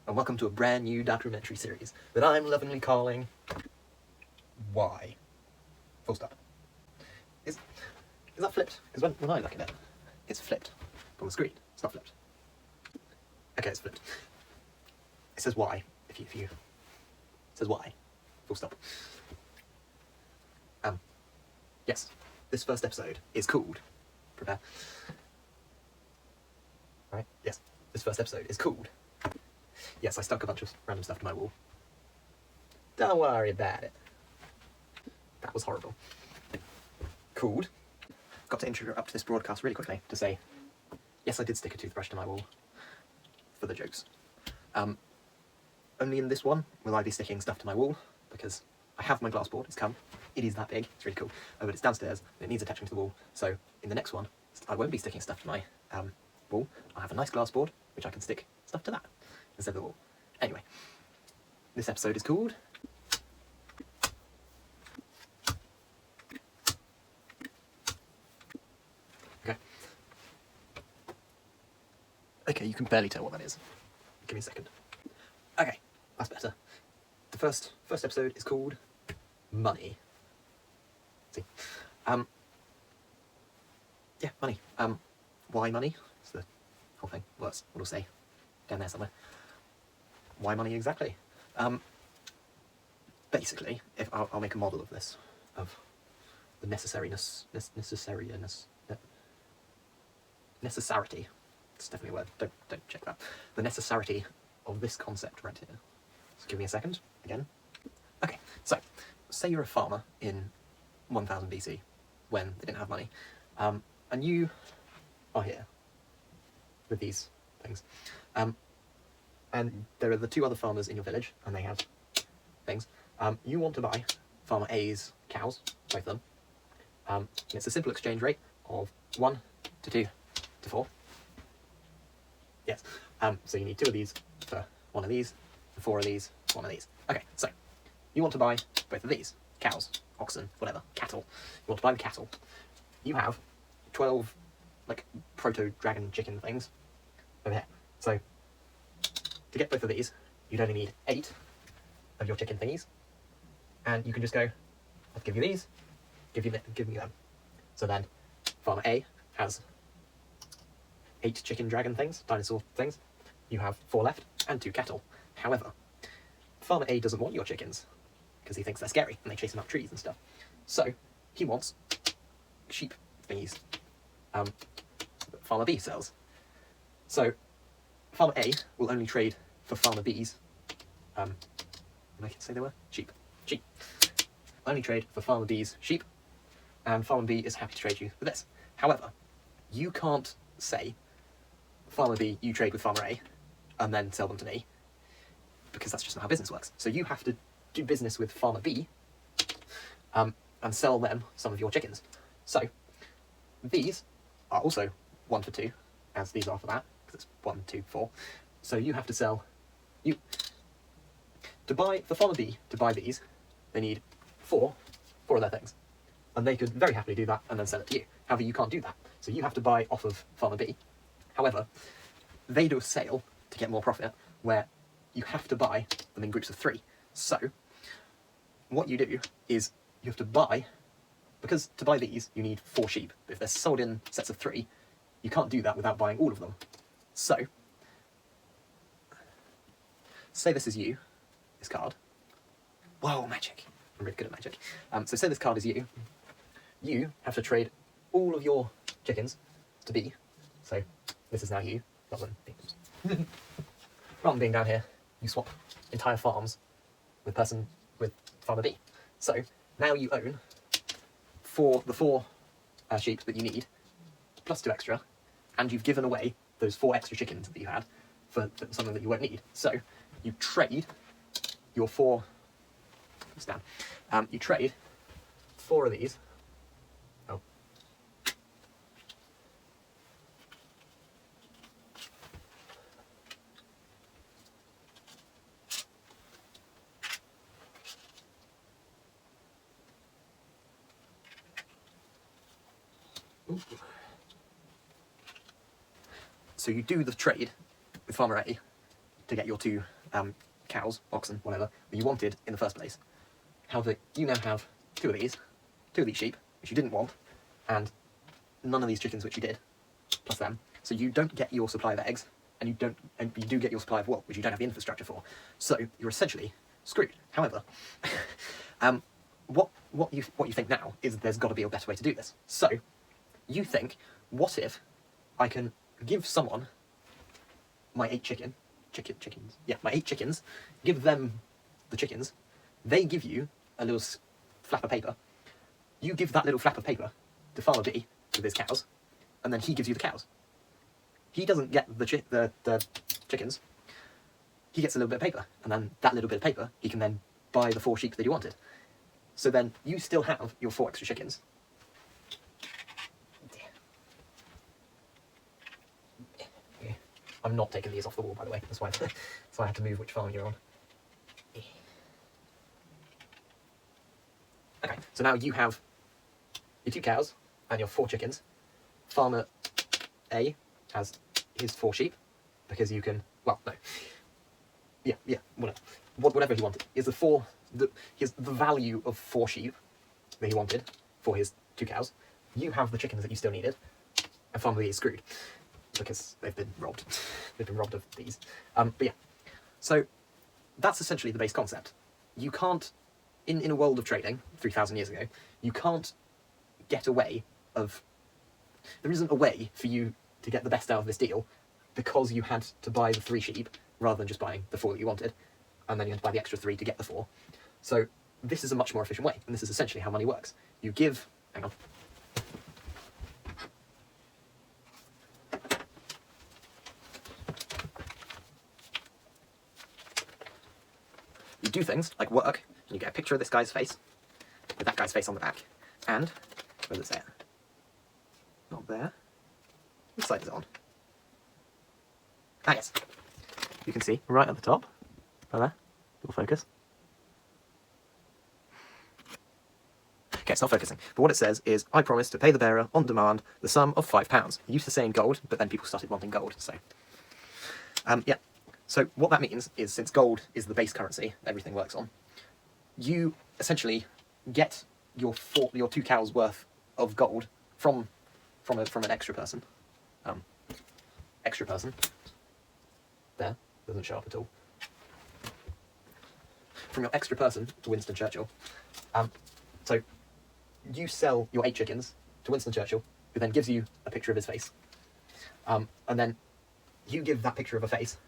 and welcome to a brand new documentary series that I'm lovingly calling Why? Full stop. Is that flipped? Because when I look at it, it's flipped. But on the screen, it's not flipped. Okay, it's flipped. It says why, if you it says why. Full stop. Yes, this first episode is called, prepare. Right, yes, this first episode is called, yes, I stuck a bunch of random stuff to my wall. Don't worry about it. That was horrible. Called. Got to interrupt this broadcast really quickly to say, yes, I did stick a toothbrush to my wall for the jokes. Only in this one will I be sticking stuff to my wall, because I have my glass board, it's come. It is that big, it's really cool, but it's downstairs and it needs attaching to the wall. So in the next one, I won't be sticking stuff to my wall. I'll have a nice glass board, which I can stick stuff to that instead of the wall. Anyway, this episode is called Okay, you can barely tell what that is. Give me a second. Okay, that's better. The first episode is called Money. See, yeah, money. Why money? It's the whole thing. Well, that's what I'll say down there somewhere. Why money exactly? Basically, if I'll make a model of this, of the necessarity. It's definitely a word. Don't check that. The necessarity of this concept right here. So give me a second. Again. Okay. So, say you're a farmer in 1000 BC, when they didn't have money, and you are here with these things, and there are the two other farmers in your village, and they have things. You want to buy Farmer A's cows, both of them. It's a simple exchange rate of 1 to 2 to 4. Yes. So you need 2 of these for 1 of these, for 4 of these, 1 of these. Okay, so you want to buy both of these. Cows, oxen, whatever, cattle. You want to buy the cattle. You have 12, like, proto-dragon chicken things over here. So, to get both of these, you'd only need 8 of your chicken thingies. And you can just go, I'll give you these, give me them. So then, Farmer A has 8 chicken dragon things, dinosaur things. You have 4 left, and 2 cattle. However, Farmer A doesn't want your chickens, because he thinks they're scary, and they chase him up trees and stuff. So, he wants sheep thingies that Farmer B sells. So, Farmer A will only trade for Farmer B's, and I can say they were? Sheep. Only trade for Farmer B's sheep, and Farmer B is happy to trade you for this. However, you can't say, Farmer B, you trade with Farmer A, and then sell them to me, because that's just not how business works. So you have to do business with Farmer B, and sell them some of your chickens. So, these are also 1 for 2, as these are for that, because it's 1, 2, 4. So you have to sell, for Farmer B to buy these, they need 4 of their things. And they could very happily do that and then sell it to you. However, you can't do that. So you have to buy off of Farmer B. However, they do a sale to get more profit, where you have to buy them in groups of 3. So, what you do is you have to buy, because to buy these you need 4 sheep. But if they're sold in sets of 3, you can't do that without buying all of them. So, say this is you, this card. Whoa, magic. I'm really good at magic. So say this card is you. You have to trade all of your chickens to B. So this is now you, rather than being down here, you swap entire farms with Farmer B. So now you own the 4 sheep that you need, plus 2 extra, and you've given away those 4 extra chickens that you had for something that you won't need. So you trade your 4. You trade 4 of these. Oh. Ooh. So you do the trade with Farmer A, to get your two cows, oxen, whatever, that you wanted in the first place. However, you now have two of these sheep, which you didn't want, and none of these chickens, which you did, plus them. So you don't get your supply of eggs, and you do get your supply of wool, which you don't have the infrastructure for. So you're essentially screwed. However, what you think now is there's got to be a better way to do this. So you think, what if I can give someone my 8 chickens? Yeah, my 8 chickens. Give them the chickens. They give you a little flap of paper. You give that little flap of paper to Farmer B with his cows, and then he gives you the cows. He doesn't get the chickens. He gets a little bit of paper, and then that little bit of paper, he can then buy the 4 sheep that he wanted. So then you still have your 4 extra chickens. I'm not taking these off the wall, by the way. That's why I had to move which farm you're on. Okay, so now you have your 2 cows and your 4 chickens. Farmer A has his 4 sheep, because you can, well, no. Yeah, whatever he wanted. Is the value of 4 sheep that he wanted for his 2 cows. You have the chickens that you still needed, and Farmer B is screwed, because they've been robbed. They've been robbed of these. But yeah, so that's essentially the base concept. You can't, in a world of trading 3,000 years ago, you can't get away of, there isn't a way for you to get the best out of this deal, because you had to buy the 3 sheep rather than just buying the 4 that you wanted, and then you had to buy the extra 3 to get the 4. So this is a much more efficient way, and this is essentially how money works. You give, hang on. You do things like work, and you get a picture of this guy's face, with that guy's face on the back, and, where does it say it? Not there. Which side is it on? Ah, yes. You can see right at the top, right there, little focus. Okay, it's not focusing. But what it says is, I promise to pay the bearer on demand the sum of £5. It used to say in gold, but then people started wanting gold, so. Yeah. So what that means is, since gold is the base currency everything works on, you essentially get your 2 cows worth of gold from an extra person. Extra person. There, doesn't show up at all. From your extra person to Winston Churchill. So you sell your 8 chickens to Winston Churchill, who then gives you a picture of his face. And then you give that picture of a face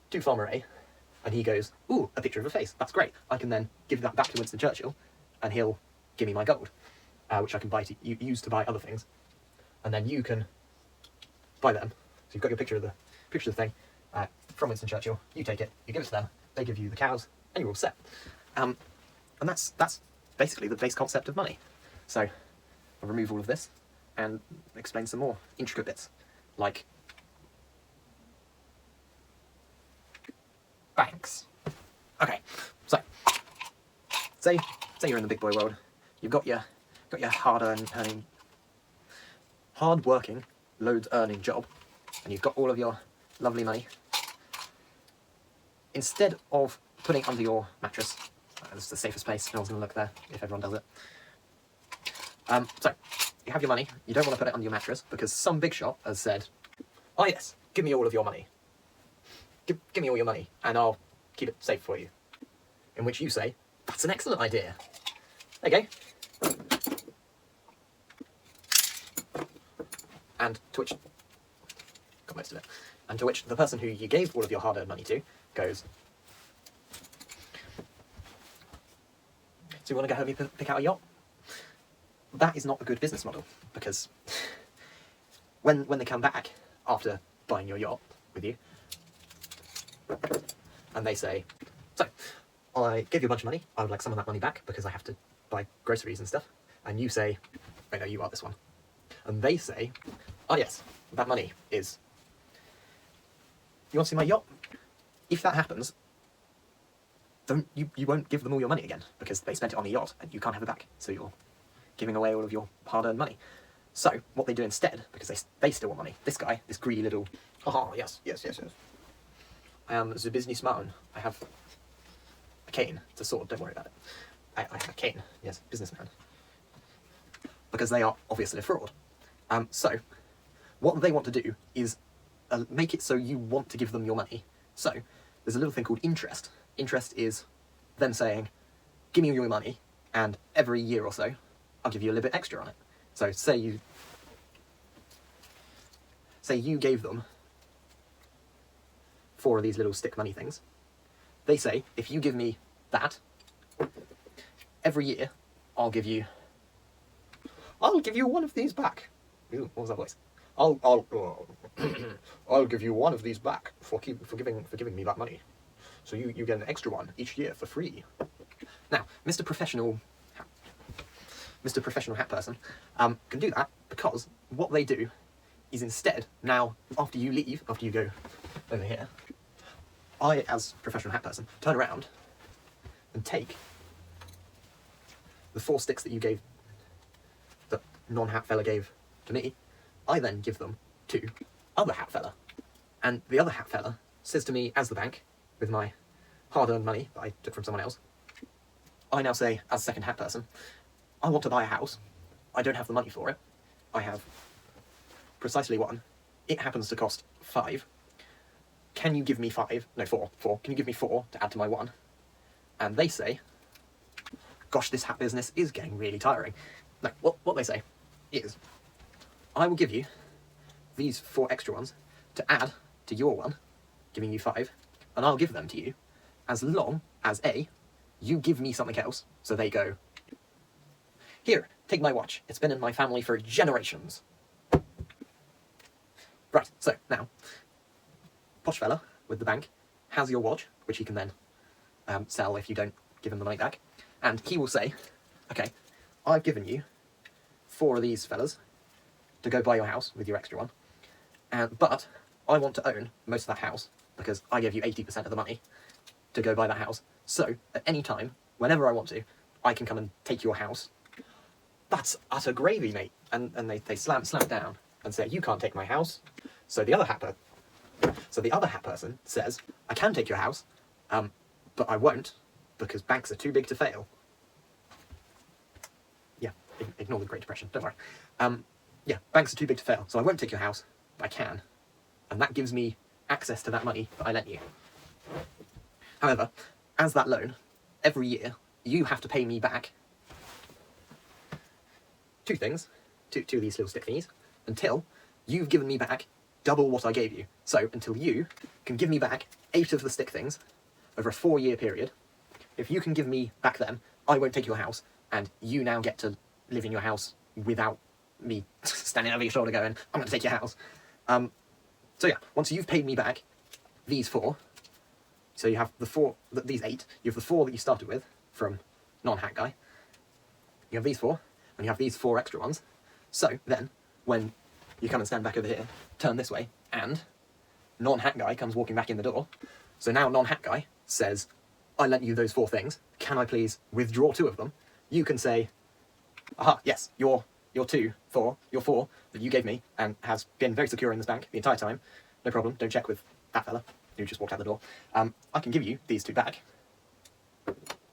to Farmer A, and he goes, ooh, a picture of a face, that's great. I can then give that back to Winston Churchill, and he'll give me my gold, which I can use to buy other things. And then you can buy them. So you've got your picture of the thing from Winston Churchill, you take it, you give it to them, they give you the cows, and you're all set. And that's basically the base concept of money. So I'll remove all of this and explain some more intricate bits, like banks. Okay, so say you're in the big boy world. You've got your hard-working, loads-earning job, and you've got all of your lovely money. Instead of putting it under your mattress, this is the safest place, no one's going to look there if everyone does it. So, you have your money, you don't want to put it under your mattress, because some big shot has said, oh yes, give me all of your money. Give me all your money, and I'll keep it safe for you. In which you say, that's an excellent idea. There you go. And to which, got most of it, and to which the person who you gave all of your hard-earned money to goes, so you want to go home and pick out a yacht? That is not a good business model, because when they come back after buying your yacht with you, and they say, so, I gave you a bunch of money, I would like some of that money back because I have to buy groceries and stuff, and you say, wait, no, you are this one. And they say, oh yes, that money is, you want to see my yacht? If that happens, you won't give them all your money again, because they spent it on a yacht and you can't have it back, so you're giving away all of your hard-earned money. So what they do instead, because they still want money, this guy, this greedy little, oh yes, I am the businessman. I have a cane. It's a sword, don't worry about it. I have a cane, yes, businessman. Because they are obviously a fraud. So, what they want to do is make it so you want to give them your money. So, there's a little thing called interest. Interest is them saying, give me your money, and every year or so, I'll give you a little bit extra on it. So, say you gave them 4 of these little stick money things. They say, if you give me that, every year, I'll give you 1 of these back. Ooh, what was that voice? I'll give you 1 of these back for giving me that money. So you get an extra 1 each year for free. Now, Mr. Professional Hat Person can do that because what they do is instead, now, after you go over here, I, as Professional Hat Person, turn around and take the 4 sticks that you gave, that non-hat fella gave to me. I then give them to other hat fella. And the other hat fella says to me, as the bank, with my hard-earned money that I took from someone else, I now say, as second hat person, I want to buy a house. I don't have the money for it. I have precisely 1. It happens to cost 5. Can you give me 5? No, 4. 4. Can you give me 4 to add to my 1? And they say, gosh, this hat business is getting really tiring. No, what they say is, I will give you these 4 extra ones to add to your 1, giving you 5, and I'll give them to you as long as A, you give me something else. So they go, here, take my watch. It's been in my family for generations. Right, so now, posh fella with the bank has your watch, which he can then sell if you don't give him the money back. And he will say, okay, I've given you 4 of these fellas to go buy your house with your extra 1. But I want to own most of that house because I gave you 80% of the money to go buy that house. So at any time, whenever I want to, I can come and take your house. That's utter gravy, mate. And they slam it down and say, you can't take my house. So the other hat person says, I can take your house, but I won't because banks are too big to fail. Yeah, ignore the Great Depression, don't worry. Yeah, banks are too big to fail, so I won't take your house, but I can. And that gives me access to that money that I lent you. However, as that loan, every year, you have to pay me back 2 things, 2 of these little stick thingies, until you've given me back double what I gave you. So, until you can give me back 8 of the stick things over a 4-year period. If you can give me back them, I won't take your house, and you now get to live in your house without me standing over your shoulder going, I'm going to take your house. So yeah, once you've paid me back these 4, so you have these 8, you have the 4 that you started with from non-hat guy, you have these 4, and you have these 4 extra ones. So then, when you come and stand back over here, turn this way, and non-hat guy comes walking back in the door. So now non-hat guy says, I lent you those 4 things, can I please withdraw 2 of them? You can say, aha, yes, your 4 that you gave me and has been very secure in this bank the entire time. No problem, don't check with that fella who just walked out the door. I can give you these 2 back.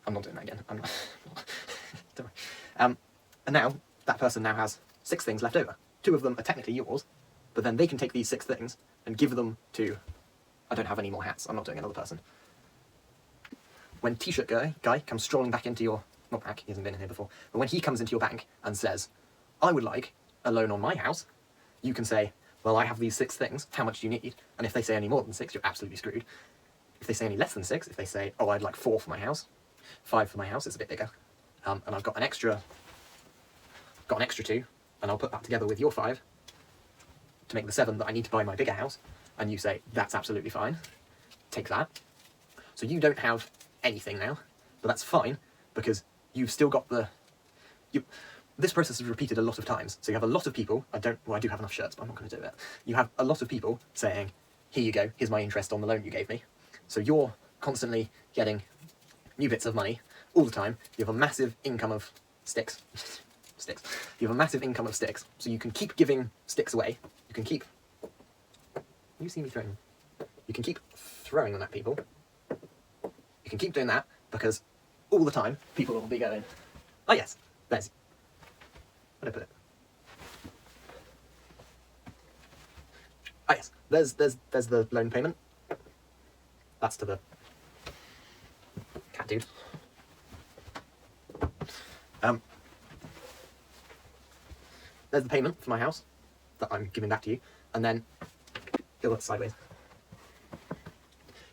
I'm not doing that again. I'm not. Don't worry. And now, that person now has 6 things left over. 2 of them are technically yours, but then they can take these 6 things and give them to... I don't have any more hats, I'm not doing another person. When T-shirt guy comes strolling back into your... Not back, he hasn't been in here before. But when he comes into your bank and says, I would like a loan on my house, you can say, well, I have these 6 things, how much do you need? And if they say any more than 6, you're absolutely screwed. If they say any less than 6, if they say, oh, I'd like 4 for my house, 5 for my house, it's a bit bigger, and I've got an extra 2, and I'll put that together with your 5 to make the 7 that I need to buy my bigger house, and you say, that's absolutely fine, take that. So you don't have anything now, but that's fine, because you've still got the... This process is repeated a lot of times, so you have a lot of people, I do have enough shirts, but I'm not going to do it. You have a lot of people saying, here you go, here's my interest on the loan you gave me. So you're constantly getting new bits of money all the time. You have a massive income of sticks. You have a massive income of sticks, so you can keep giving sticks away. You can keep... You see me throwing them. you can keep throwing them at people. You can keep doing that because all the time people will be going, oh yes, there's, where did I put it? Oh yes, there's the loan payment. That's to the cat dude. There's the payment for my house that I'm giving back to you, and then it'll look sideways.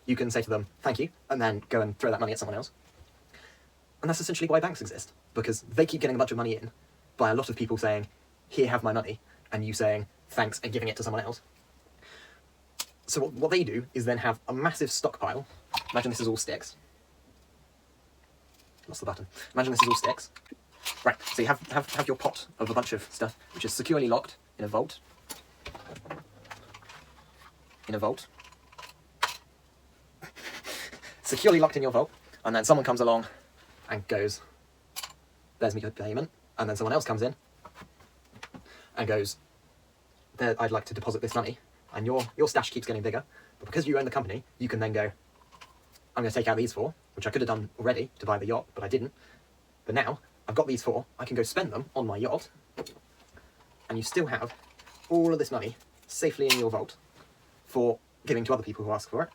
You can say to them, thank you, and then go and throw that money at someone else. And that's essentially why banks exist, because they keep getting a bunch of money in by a lot of people saying, here, have my money, and you saying thanks and giving it to someone else. So what they do is then have a massive stockpile. Imagine this is all sticks. Lost the button. Imagine this is all sticks. Right, so you have your pot of a bunch of stuff, which is securely locked in a vault. In a vault. Securely locked in your vault, and then someone comes along and goes, there's my payment, and then someone else comes in and goes, there, I'd like to deposit this money, and your stash keeps getting bigger, but because you own the company, you can then go, I'm going to take out these 4, which I could have done already to buy the yacht, but I didn't. But now, I've got these 4, I can go spend them on my yacht, and you still have all of this money safely in your vault for giving to other people who ask for it.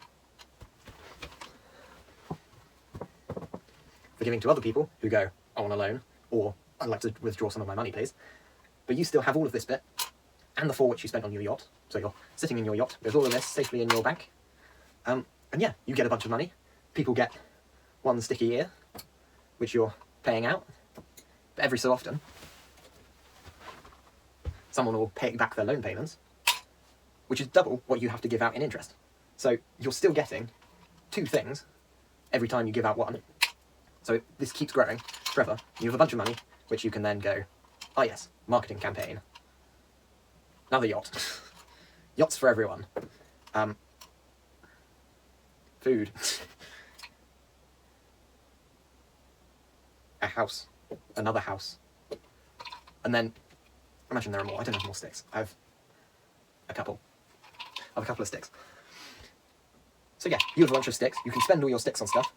For giving to other people who go, I want a loan, or I'd like to withdraw some of my money, please. But you still have all of this bit, and the 4 which you spent on your yacht. So you're sitting in your yacht with all of this safely in your bank. And yeah, you get a bunch of money. People get one sticky ear, which you're paying out. But every so often, someone will pay back their loan payments, which is double what you have to give out in interest. So you're still getting 2 things every time you give out one. So this keeps growing forever. You have a bunch of money, which you can then go, oh yes, marketing campaign. Another yacht. Yachts for everyone. Food. A house. Another house. And then, imagine there are more. I don't have more sticks. I have a couple. I have a couple of sticks. So yeah, you have a bunch of sticks. You can spend all your sticks on stuff.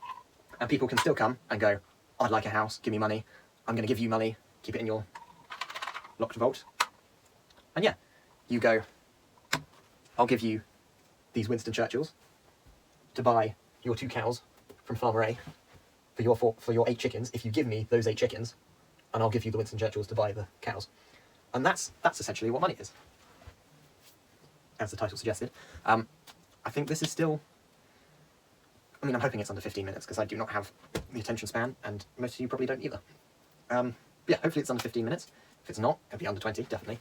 And people can still come and go, I'd like a house, give me money. I'm going to give you money. Keep it in your locked vault. And yeah, you go, I'll give you these Winston Churchills to buy your 2 cows from Farmer A for your 8 chickens. If you give me those 8 chickens, and I'll give you the Winston Churchills to buy the cows. And that's essentially what money is, as the title suggested. I think this is still, I mean, I'm hoping it's under 15 minutes because I do not have the attention span, and most of you probably don't either. Yeah, hopefully it's under 15 minutes. If it's not, it'll be under 20, definitely.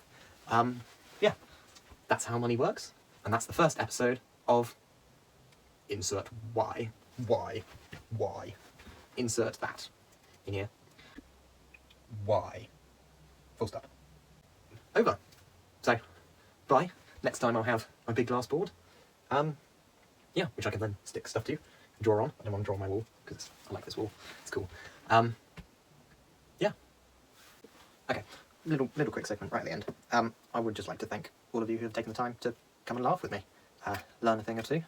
Yeah, that's how money works, and that's the first episode of insert why. Insert that in here. Why? Full stop. Over. So, bye. Next time I'll have my big glass board. Yeah, which I can then stick stuff to, draw on. I don't want to draw on my wall, because I like this wall. It's cool. Yeah. Okay, little quick segment right at the end. I would just like to thank all of you who have taken the time to come and laugh with me. Learn a thing or two.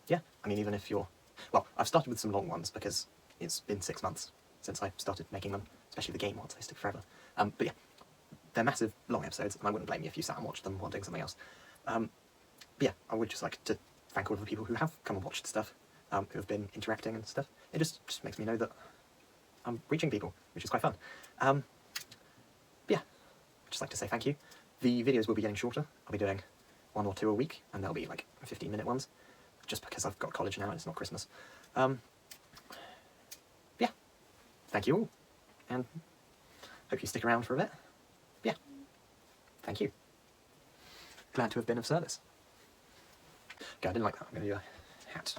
Yeah, I mean, even if you're... Well, I've started with some long ones, because it's been 6 months since I started making them, especially the game ones, they stick forever. But yeah, they're massive, long episodes, and I wouldn't blame you if you sat and watched them while doing something else. But yeah, I would just like to thank all of the people who have come and watched stuff, who have been interacting and stuff. It just makes me know that I'm reaching people, which is quite fun. Yeah, I'd just like to say thank you. The videos will be getting shorter. I'll be doing 1 or 2 a week, and they'll be like 15-minute ones, just because I've got college now and it's not Christmas. Yeah, thank you all, and hope you stick around for a bit. Yeah, thank you. Glad to have been of service. Okay, I didn't like that. I'm going to do a hat.